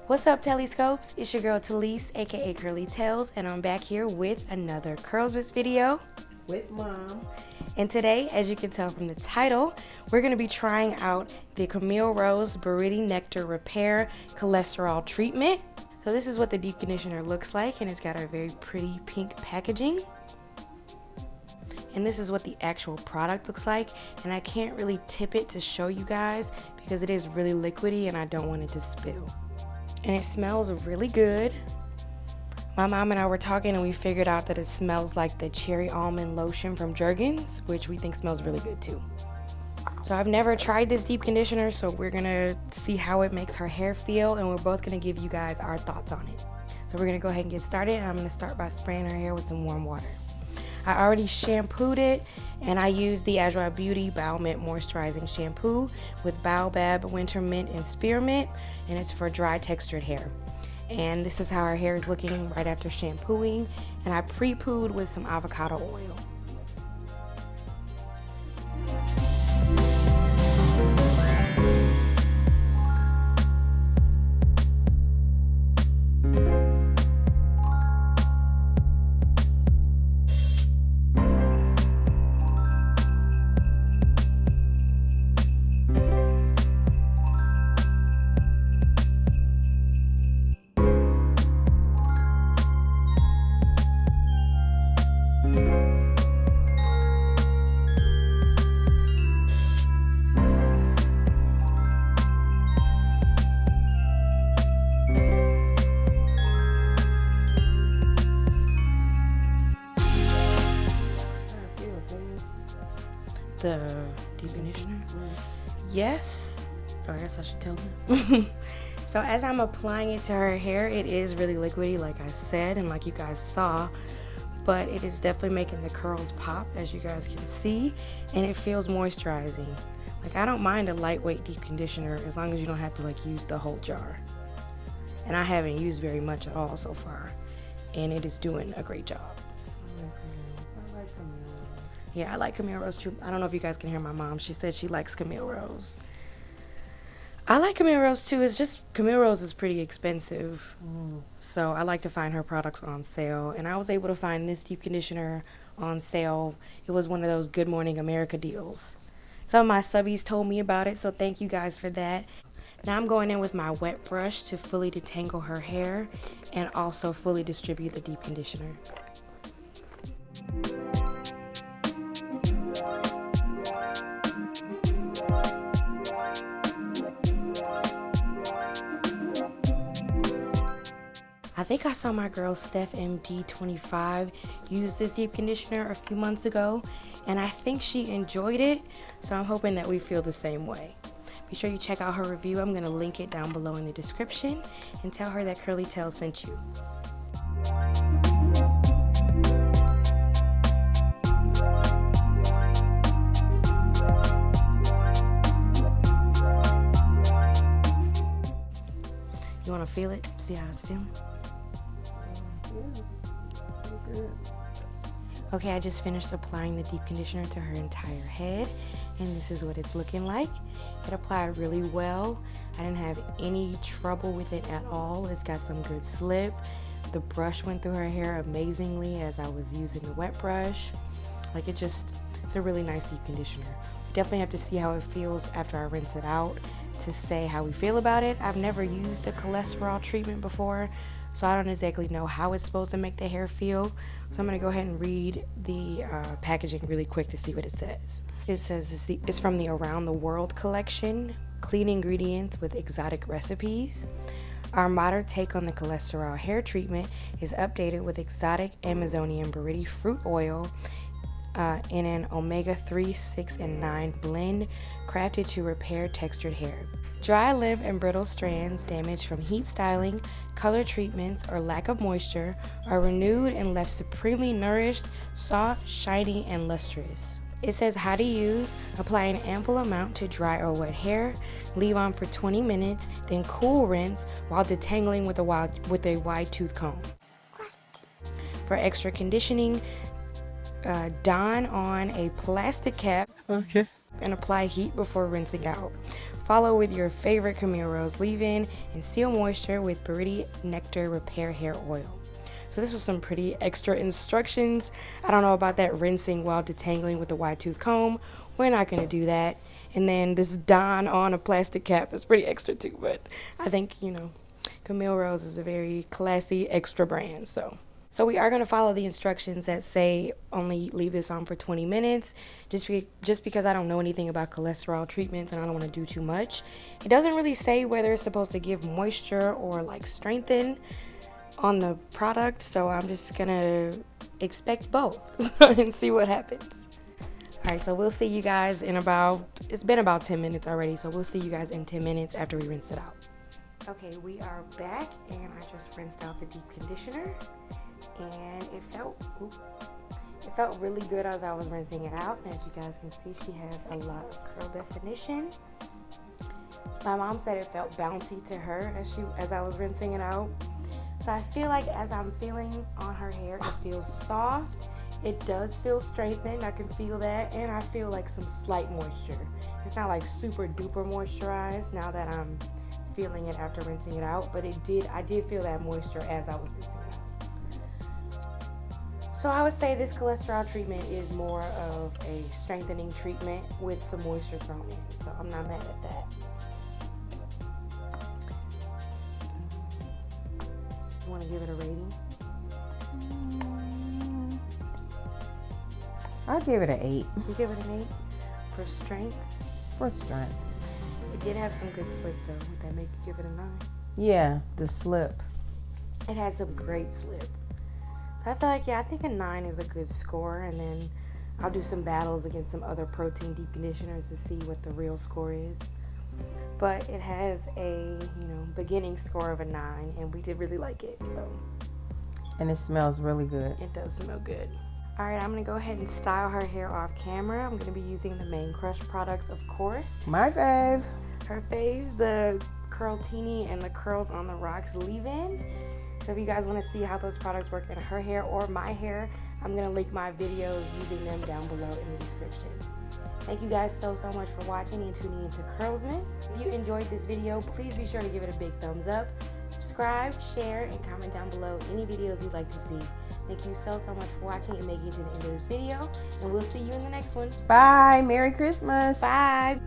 What's up, Telliscopes? It's your girl Talise, aka Curly Tails, and I'm back here with another Curlsmas video with Mom. And today, as you can tell from the title, we're going to be trying out the Camille Rose BURITI Nectar Repair Cholesterol Treatment. So this is what the deep conditioner looks like, and it's got a very pretty pink packaging. And this is what the actual product looks like, and I can't really tip it to show you guys because it is really liquidy and I don't want it to spill. And it smells really good. My mom and I were talking and we figured out that it smells like the cherry almond lotion from Jergens, which we think smells really good too. So I've never tried this deep conditioner, so we're gonna see how it makes her hair feel, and we're both gonna give you guys our thoughts on it. So we're gonna go ahead and get started, and I'm gonna start by spraying her hair with some warm water. I already shampooed it, and I used the Adwoa Beauty Baomint Moisturizing Shampoo with Baobab, Winter Mint, and Spearmint, and it's for dry textured hair. And this is how our hair is looking right after shampooing, and I pre-pooed with some avocado oil. The deep conditioner? Yes. Oh, I guess I should tell them. So as I'm applying it to her hair, it is really liquidy, like I said, and like you guys saw, but it is definitely making the curls pop, as you guys can see, and it feels moisturizing. Like, I don't mind a lightweight deep conditioner as long as you don't have to like use the whole jar. And I haven't used very much at all so far, and it is doing a great job. Yeah, I like Camille Rose too. I don't know if you guys can hear my mom. She said she likes Camille Rose. I like Camille Rose too. It's just Camille Rose is pretty expensive. So I like to find her products on sale. And I was able to find this deep conditioner on sale. It was one of those Good Morning America deals. Some of my subbies told me about it, so thank you guys for that. Now I'm going in with my wet brush to fully detangle her hair and also fully distribute the deep conditioner. I think I saw my girl Steph MD25 use this deep conditioner a few months ago, and I think she enjoyed it, so I'm hoping that we feel the same way. Be sure you check out her review. I'm going to link it down below in the description, and tell her that Curly Tail sent you. You want to feel it? See how it's feeling? Okay, I just finished applying the deep conditioner to her entire head, and this is what it's looking like. It applied really well. I didn't have any trouble with it at all. It's got some good slip. The brush went through her hair amazingly as I was using the wet brush. Like, it's a really nice deep conditioner. We definitely have to see how it feels after I rinse it out to say how we feel about it. I've never used a cholesterol treatment before, so I don't exactly know how it's supposed to make the hair feel. So I'm going to go ahead and read the packaging really quick to see what it says. It says it's from the Around the World collection, clean ingredients with exotic recipes. Our modern take on the cholesterol hair treatment is updated with exotic Amazonian BURITI fruit oil in an omega-3, 6, and 9 blend crafted to repair textured hair. Dry, limp, and brittle strands damaged from heat styling, color treatments, or lack of moisture are renewed and left supremely nourished, soft, shiny, and lustrous. It says how to use. Apply an ample amount to dry or wet hair. Leave on for 20 minutes, then cool rinse while detangling with a wide tooth comb. For extra conditioning, don on a plastic cap. Okay. And apply heat before rinsing out. Follow with your favorite Camille Rose leave-in and seal moisture with BURITI Nectar Repair Hair Oil. So this was some pretty extra instructions. I don't know about that rinsing while detangling with the wide tooth comb. We're not going to do that. And then this don on a plastic cap is pretty extra too, but I think, you know, Camille Rose is a very classy extra brand. So we are going to follow the instructions that say only leave this on for 20 minutes just because I don't know anything about cholesterol treatments and I don't want to do too much. It doesn't really say whether it's supposed to give moisture or like strengthen on the product, so I'm just going to expect both and see what happens. All right, so we'll see you guys in it's been about 10 minutes already, so we'll see you guys in 10 minutes after we rinse it out. Okay, we are back and I just rinsed out the deep conditioner. And it felt really good as I was rinsing it out. And as you guys can see, she has a lot of curl definition. My mom said it felt bouncy to her as I was rinsing it out. So I feel like as I'm feeling on her hair, it feels soft. It does feel strengthened. I can feel that, and I feel like some slight moisture. It's not like super duper moisturized now that I'm feeling it after rinsing it out, but I did feel that moisture as I was rinsing it out. So I would say this cholesterol treatment is more of a strengthening treatment with some moisture thrown in. So I'm not mad at that. You want to give it a rating? I'll give it an 8. You give it an 8? For strength? For strength. It did have some good slip though. Would that make you give it a 9? Yeah, the slip. It has some great slip. So I feel like, yeah, I think a 9 is a good score, and then I'll do some battles against some other protein deep conditioners to see what the real score is. But it has a, beginning score of a 9, and we did really like it, so. And it smells really good. It does smell good. All right, I'm gonna go ahead and style her hair off camera. I'm gonna be using the Main Crush products, of course. My fave. Her faves, the Curltini and the Curls on the Rocks leave-in. So if you guys want to see how those products work in her hair or my hair, I'm going to link my videos using them down below in the description. Thank you guys so much for watching and tuning into Curlsmas. If you enjoyed this video, please be sure to give it a big thumbs up. Subscribe, share, and comment down below any videos you'd like to see. Thank you so much for watching and making it to the end of this video. And we'll see you in the next one. Bye. Merry Christmas. Bye.